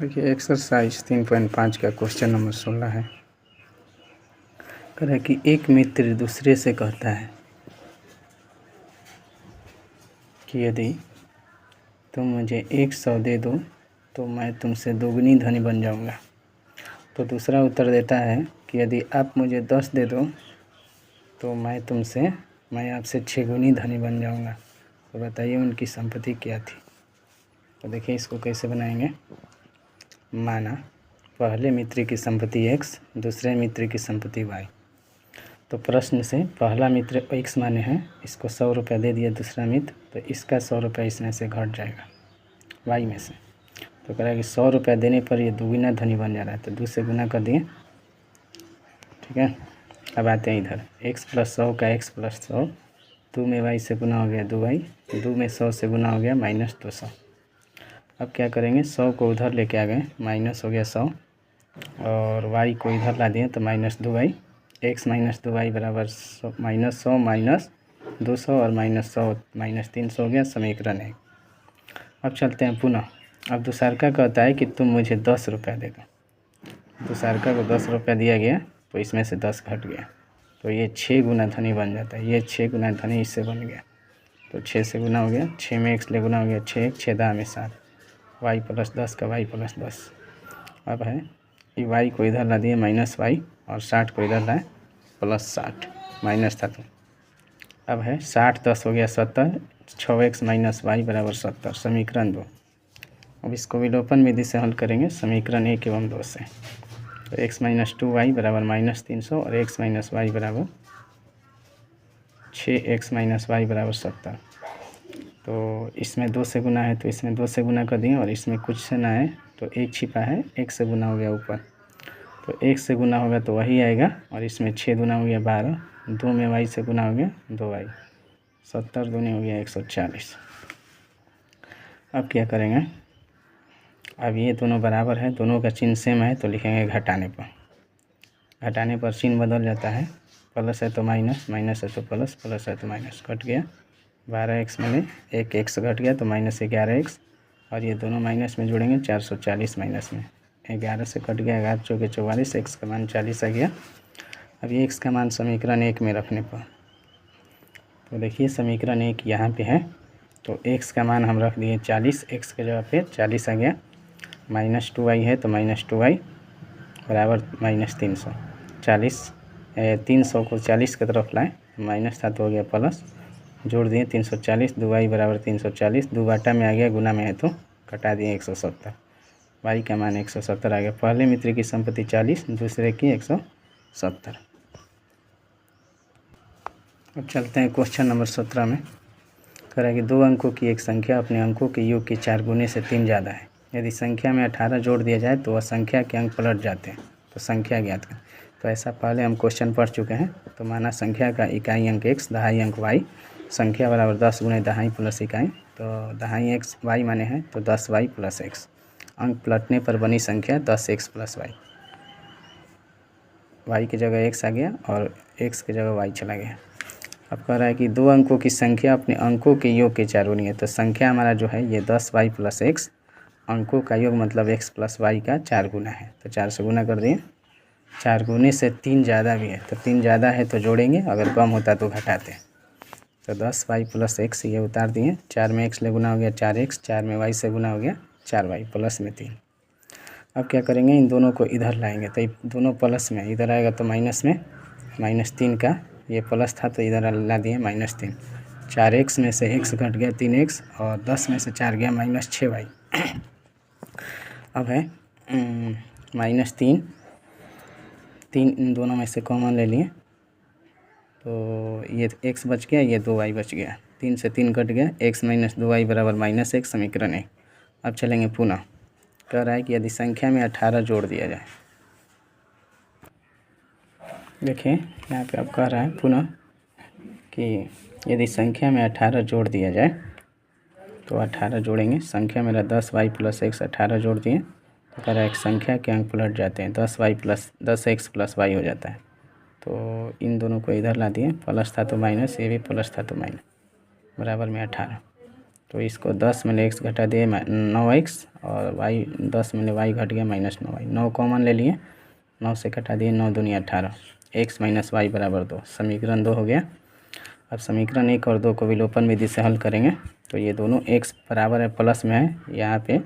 देखिए एक्सरसाइज 3.5 का question number 16 है। कह रहा है कि एक मित्र दूसरे से कहता है कि यदि तुम मुझे 100 दे दो तो मैं तुमसे दोगुनी धनी बन जाऊंगा। तो दूसरा उत्तर देता है कि यदि आप मुझे 10 दे दो तो मैं आपसे 6 गुनी धनी बन जाऊंगा। तो बताइए उनकी संपत्ति क्या थी। तो देखिए इसको कैसे बनाएंगे। माना पहले मित्र की संपत्ति x, दूसरे मित्र की संपत्ति y। तो प्रश्न से पहला मित्र x माने हैं, इसको 100 रुपये दे दिया दूसरा मित्र, तो इसका 100 रुपये इसमें से घट जाएगा y में से। तो कह रहा है कि 100 रुपये देने पर ये दुगुना धनी बन जा रहा है, तो 2 से गुना कर दिए। ठीक है, अब आते हैं इधर x + 100 का x + 100, 2 में y से गुना हो गया 2y, 2 में 100 से गुना हो गया -200। अब क्या करेंगे, 100 को उधर लेके आ गए, माइनस हो गया 100, और y को इधर ला दिए तो -2y, x - 2y बराबर -100 -200 और -100 -300 हो गया समीकरण 1। अब चलते हैं पुनः। अब दूसरका कहता है कि तुम मुझे 10 रुपये दे दो। दूसरका को 10 रुपये दिया गया तो इसमें से 10 घट गया, तो ये 6 गुना धनी बन जाता है। ये 6 गुना धनी इससे बन गया, तो 6 से गुना हो गया, 6 में x ले गुना हो गया 6, 6 दा में 7, y + 10 का y + 10। अब है कि y को इधर ला दिए -y और 60 को इधर लाए +60, माइनस था तो अब है 60 10 हो गया 70, 6x - y बराबर 70, समीकरण 2। अब इसको विलोपन विधि से हल करेंगे समीकरण 1 एवं 2 से। तो x - 2y बराबर -300 और x - y बराबर 6x - y बराबर 70। तो इसमें 2 से गुना है तो इसमें 2 से गुना कर दिए, और इसमें कुछ से ना है तो 1 छिपा है, 1 से गुना हो गया ऊपर, तो 1 से गुना होगा तो वही आएगा, और इसमें 6 दूना हो गया 12, 2 में y से गुना हो गया 2y, 70 दूनी हो गया 140। अब क्या करेंगे, अब ये दोनों बराबर है, दोनों का चिन्ह सेम है, तो लिखेंगे घटाने पर। घटाने पर चिन्ह बदल जाता है, प्लस है तो माइनस, माइनस है तो प्लस, प्लस है तो माइनस, कट गया 12x में 1 x घट गया तो -11x, और ये दोनों माइनस में जुड़ेंगे 440 माइनस में 11 से कट गया, 11 चौके 44, x का मान 40 आ गया। अब ये x का मान समीकरण 1 में रखने पर, तो देखिए समीकरण 1 यहाँ पे है, तो x का मान हम रख दिए 40, x के जगह पे 40 आ गया, -2y है तो -2y बराबर -300, 300 को 40 की तरफ लाए, माइनस था तो हो गया प्लस, जोड़ दिए 340, 2y बराबर 340, 2 बाटा में आ गया, गुना में है तो कटा दिए 170, y का मान 170 आ गया। पहले मित्र की संपत्ति 40, दूसरे की 170। अब चलते हैं क्वेश्चन नंबर 17 में। कह रहा है कि 2 अंकों की एक संख्या अपने अंकों के योग के 4 गुने से 3 ज़्यादा है। यदि संख्या में 18 जोड़ दिया जाए तो वह संख्या के अंक पलट जाते हैं, तो संख्या ज्ञात करें। तो ऐसा पहले हम क्वेश्चन पढ़ चुके हैं। तो माना संख्या का इकाई अंक x, दहाई अंक y, संख्या बराबर 10 गुने दहाई प्लस इकाई, तो दहाई x y माने हैं तो 10y + x। अंक पलटने पर बनी संख्या 10x + y। y की जगह x आ गया और x की जगह y चला गया। अब कह रहा है कि 2 अंकों की संख्या अपने अंकों के योग के 4 गुनी है। तो संख्या हमारा जो है ये 10y + x, अंकों का योग मतलब x + y का 4 गुना है, तो 4 से गुना कर दिए। 4 गुने से 3 ज़्यादा भी है, तो 3 ज़्यादा है तो जोड़ेंगे, अगर कम होता तो घटाते। तो 10y + x ये उतार दिए, 4 में x ले गुना हो गया 4x, 4 में y से गुना हो गया 4y, प्लस में 3। अब क्या करेंगे, इन दोनों को इधर लाएंगे, तो दोनों प्लस में, इधर आएगा तो माइनस में, -3 का ये प्लस था तो इधर ला दिए -3, 4x में से x घट गया 3x, और 10 में से 4 गया -6y। अब है -3, इन दोनों में से कॉमन ले लिए, तो ये x बच गया, ये 2y बच गया, 3 से 3 कट गया, x - 2y बराबर -1, समीकरण 1। अब चलेंगे पुनः। कह रहा है कि यदि संख्या में 18 जोड़ दिया जाए, देखिए यहाँ पे अब कह रहा है पुनः कि यदि संख्या में 18 जोड़ दिया जाए, तो 18 जोड़ेंगे। संख्या मेरा 10y + x, 18 जोड़ दिए, तो कह रहा है एक संख्या के अंक पलट जाते हैं, 10x + y हो जाता है। तो इन दोनों को इधर ला दिए, प्लस था तो माइनस, ये भी प्लस था तो माइनस, बराबर में 18। तो इसको 10 में x घटा दिए 9x, और y 10 में y घट गया -9y, 9 कॉमन ले लिए, 9 से कटा दिए, 9 दूनी 18, x - y बराबर 2, समीकरण 2 हो गया। अब समीकरण 1 और 2 को विलोपन विधि से हल करेंगे तो ये दोनों x बराबर है प्लस में है, यहाँ पे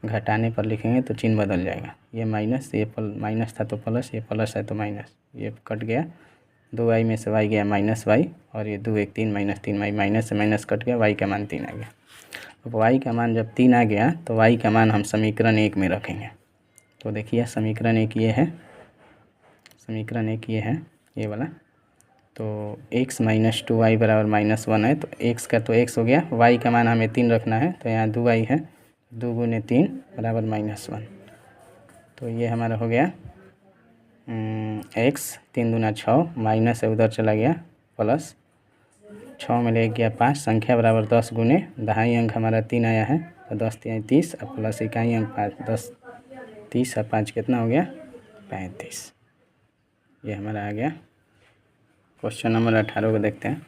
घटाने पर लिखेंगे तो चिन्ह बदल जाएगा, ये माइनस, ये माइनस था तो प्लस, ये प्लस है तो माइनस, ये कट गया, 2y में से y गया -y, और ये 2 1 3 -3y, माइनस से माइनस कट गया, y का मान 3 आ गया। अब y का मान जब 3 आ गया तो y का मान हम समीकरण 1 में रखेंगे। तो देखिए समीकरण 1 ये है, समीकरण 1 ये है, ये वाला। तो x - 2y बराबर -1 है, तो x का तो x हो गया, y का मान हमें 3 रखना है, तो यहाँ 2y है, 2 × 3 बराबर -1, तो ये हमारा हो गया x, 3 दूना 6, माइनस है उधर चला गया, प्लस 6 में ले गया 5, संख्या बराबर 10 गुने दहाई अंक हमारा 3 आया है, तो 10 × 30 और प्लस इकाई अंक 5, 10 30 और 5 कितना हो गया 35। ये हमारा आ गया। क्वेश्चन नंबर 18 को देखते हैं।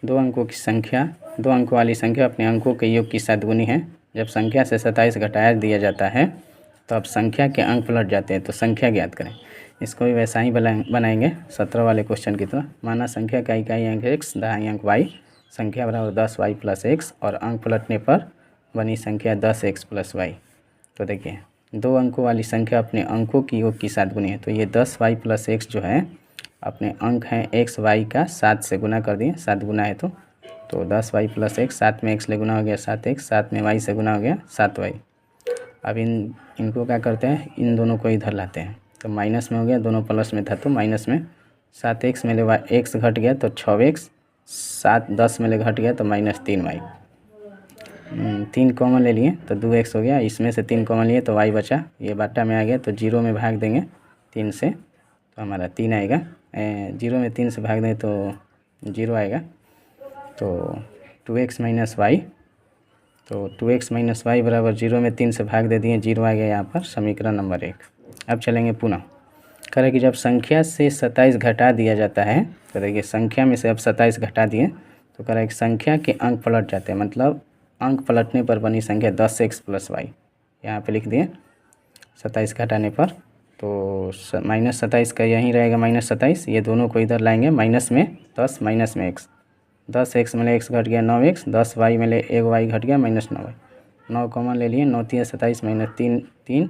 2 अंकों की संख्या, 2 अंकों वाली संख्या अपने अंकों के योग की 7 गुनी है। जब संख्या से 27 घटाया दिया जाता है तो अब संख्या के अंक पलट जाते हैं, तो संख्या ज्ञात करें। इसको भी वैसा ही बनाएंगे 17 वाले क्वेश्चन की तरह। माना संख्या का इकाई अंक x, दहाई अंक y, संख्या बराबर 10y + x, और अंक पलटने पर बनी संख्या 10x + y। तो देखिए 2 अंकों वाली संख्या अपने अंकों की योग की 7 गुनी है, तो ये 10y + x जो है अपने अंक हैं x y का 7 से गुना कर दिए, 7 गुना है तो 10y + x, 7 में x ले गुना हो गया 7x, 7 में y से गुना हो गया 7y। अब इनको क्या करते हैं, इन दोनों को इधर लाते हैं, तो माइनस में हो गया, दोनों प्लस में था तो माइनस में, 7x में ले x घट गया तो 6x, 7 10 में ले घट गया तो -3y, 3 कॉमन ले लिए तो 2x हो गया, इसमें से 3 कॉमन लिए तो y बचा, ये बाटा में आ गया तो 0 में भाग देंगे 3 से तो हमारा 3 आएगा, 0 में 3 से भाग दें तो 0 आएगा, तो 2x - y, तो 2x - y बराबर 0 में 3 से भाग दे दिए, 0 आ गया यहाँ पर, समीकरण नंबर 1। अब चलेंगे पुनः, कह रहे कि जब संख्या से 27 घटा दिया जाता है, तो देखिए संख्या में से अब 27 घटा दिए तो कह रहा है कि संख्या के अंक पलट जाते हैं, मतलब अंक पलटने पर बनी संख्या 10x + y, यहाँ पे लिख दिए 27 घटाने पर, तो -27 का यहीं रहेगा -27, ये दोनों को इधर लाएंगे, माइनस में 10 माइनस में x, 10x में ले x घट गया 9x, 10y में ले 1y घट गया -9y, 9 कॉमन ले लिए, 9 × 3 = 27 -3 3,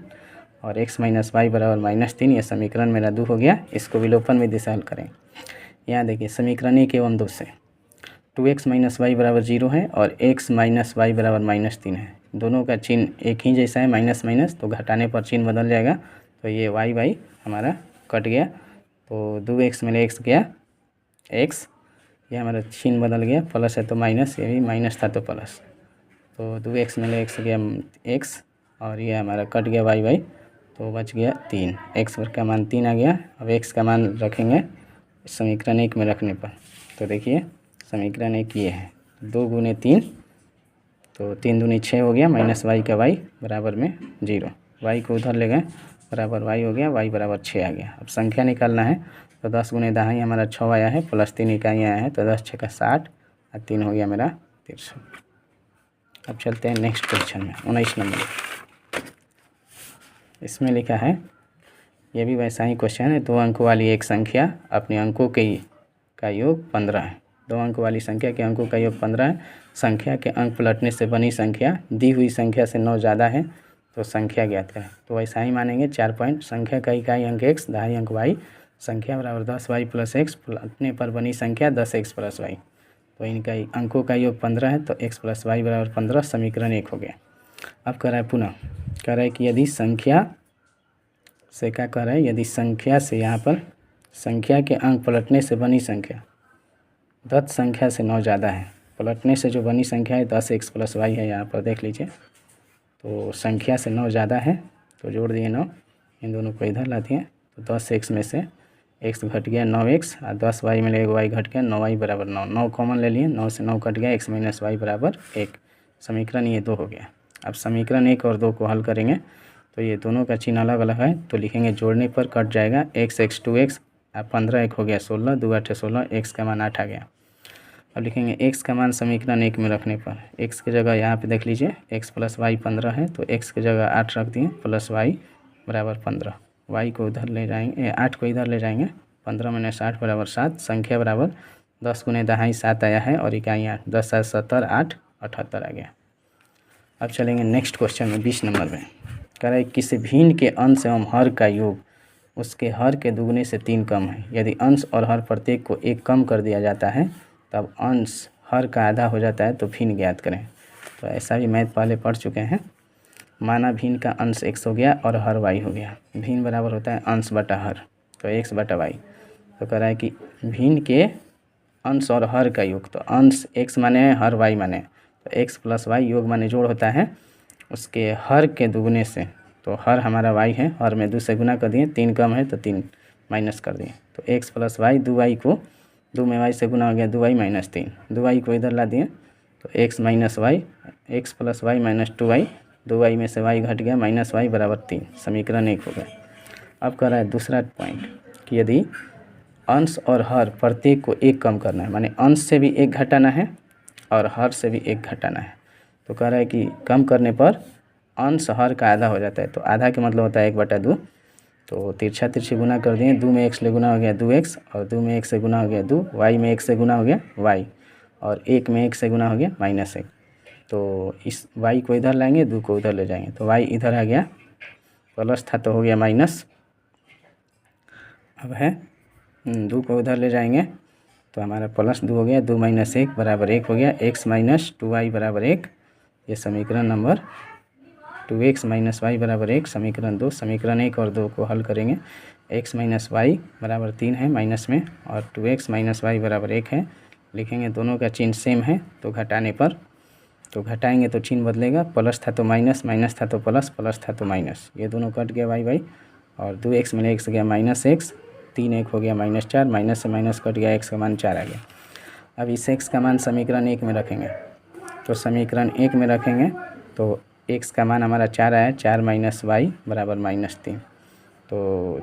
और x - y बराबर -3, ये समीकरण मेरा 2 हो गया। इसको विलोपन विधि से हल करें। यहाँ देखिए समीकरण 1 एवं 2 से 2x - y बराबर 0 है और x - y बराबर -3 है, दोनों का चिन्ह एक ही जैसा है, माइनस माइनस, तो घटाने पर चिन्ह बदल जाएगा, तो ये y हमारा कट गया, तो 2x में ले x गया x, ये हमारा चिन्ह बदल गया, प्लस है तो माइनस, ये भी माइनस था तो प्लस, तो 2x में ले x गया x, और ये हमारा कट गया y, तो बच गया 3, x का मान 3 आ गया। अब x का मान रखेंगे समीकरण 1 में रखने पर, तो देखिए समीकरण 1 ये है, 2 × 3, तो 3 दूनी 6 हो गया, -y का y बराबर में 0, y को उधर ले गए बराबर y हो गया, y बराबर 6 आ गया। अब संख्या निकालना है, तो 10 × दहाई हमारा 6 आया है, प्लस 3 इकाई आया है, तो 10 × 6 = 60, और 3 हो गया मेरा 63। अब चलते हैं नेक्स्ट क्वेश्चन में, 19 नंबर। इसमें लिखा है, ये भी वैसा ही क्वेश्चन है, 2 अंकों वाली एक संख्या अपने अंकों का योग 15 है। 2 अंकों वाली संख्या के अंकों का योग 15 है, संख्या के अंक पलटने से बनी संख्या दी हुई संख्या से 9 ज़्यादा है, तो संख्या ज्ञात करें। तो वैसा ही मानेंगे 4 पॉइंट, संख्या का इकाई अंक x, दहाई अंक y, संख्या बराबर 10y + x, पलटने पर बनी संख्या 10x + y, तो इनका अंकों का योग 15 है, तो x + y बराबर 15, समीकरण 1 हो गया। अब कह रहा है पुनः, कह रहा है कि यदि संख्या से क्या कह रहा है, यदि संख्या से यहाँ पर संख्या के अंक पलटने से बनी संख्या दत्त संख्या से 9 ज़्यादा है, पलटने से जो बनी संख्या है 10x + y है, यहाँ पर देख लीजिए, तो संख्या से 9 ज़्यादा है, तो जोड़ दिए 9, इन दोनों को इधर लाते हैं, तो 10x में से x घट गया 9x, और 10y में ले y घट गया 9y बराबर 9, 9 कॉमन ले लिए, 9 से 9 कट गया, x - y बराबर 1, समीकरण ये 2 हो गया। अब समीकरण 1 और 2 को हल करेंगे, तो ये दोनों का चिन्ह अलग अलग है, तो लिखेंगे जोड़ने पर कट जाएगा x 2x, 15 1 हो गया 16, 2 8 16, x का मान 8 आ गया। अब लिखेंगे एक्स का मान समीकरण 1 में रखने पर एक्स की जगह यहाँ पे देख लीजिए एक्स प्लस वाई 15 है, तो एक्स की जगह 8 रख दिए प्लस वाई बराबर 15। वाई को उधर ले जाएंगे, 8 को इधर ले जाएंगे, 15 माइनस 8 बराबर 7। संख्या बराबर 10 गुने दहाई 7 आया है और इकाई 8, 10 7 70, 8 78 आ गया। अब चलेंगे नेक्स्ट क्वेश्चन में 20 नंबर में। कह रहा है किसी भिन्न के अंश एवं हर का योग उसके हर के दुगने से 3 कम है। यदि अंश और हर प्रत्येक को 1 कम कर दिया जाता है तब अंश हर का आधा हो जाता है, तो भिन्न ज्ञात करें। तो ऐसा भी मैथ पहले पढ़ चुके हैं। माना भिन्न का अंश x हो गया और हर y हो गया। भिन्न बराबर होता है अंश बटा हर, तो x बटा y। तो कह रहा है कि भिन्न के अंश और हर का योग, तो अंश x माने हर y माने, तो x प्लस वाई योग माने जोड़ होता है उसके हर के दुगने से। तो हर हमारा y है, हर में 2 से गुना कर दिए, 3 कम है तो 3 माइनस कर दिए, तो x प्लस वाई 2y को 2 में y से गुना हो गया 2y माइनस 3, 2y को इधर ला दिए तो x minus y, x plus y minus 2y, 2y में से y घट गया माइनस वाई बराबर 3, समीकरण 1 हो गया। अब कर रहा है दूसरा पॉइंट कि यदि अंश और हर प्रत्येक को 1 कम करना है, माने अंश से भी 1 घटाना है और हर से भी 1 घटाना है। तो कह रहा है कि कम करने पर अंश हर का आधा हो जाता है, तो आधा का मतलब होता है 1/2। तो तिरछा तिरछी गुना कर दिए, 2 में x ले गुना हो गया 2x और 2 में 1 से गुना हो गया 2, y में 1 से गुना हो गया y और 1 में 1 से गुना हो गया -1। तो इस y को इधर लाएंगे, 2 को उधर ले जाएंगे, तो y इधर आ गया, प्लस था तो हो गया माइनस। अब है 2 को उधर ले जाएंगे तो हमारा प्लस 2 हो गया, 2 माइनस 1 बराबर 1 हो गया, x माइनस 2y बराबर 1। ये समीकरण नंबर 2x माइनस वाई बराबर 1, समीकरण 2। समीकरण 1 और 2 को हल करेंगे, x माइनस वाई बराबर 3 है माइनस में और 2x माइनस वाई बराबर 1 है। लिखेंगे दोनों का चिन्ह सेम है, तो घटाने पर, तो घटाएंगे तो चिन्ह बदलेगा, प्लस था तो माइनस, माइनस था तो प्लस, प्लस था तो माइनस, ये दोनों कट गया y और 2x में x गया -x, 3 1 हो गया -4, माइनस से माइनस कट गया, x का मान 4 आ गया। अब इस x का मान समीकरण 1 में रखेंगे, तो समीकरण 1 में रखेंगे तो x का मान हमारा 4 आया, 4 माइनस वाई बराबर -3। तो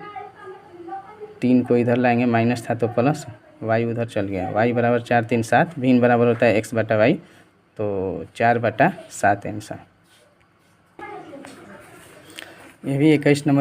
3 को इधर लाएंगे, माइनस था तो प्लस, y उधर चल गया, y बराबर 4 3 7, भिन्न बराबर होता है x बटा वाई, तो 4/7 आंसर। ये भी 21 नंबर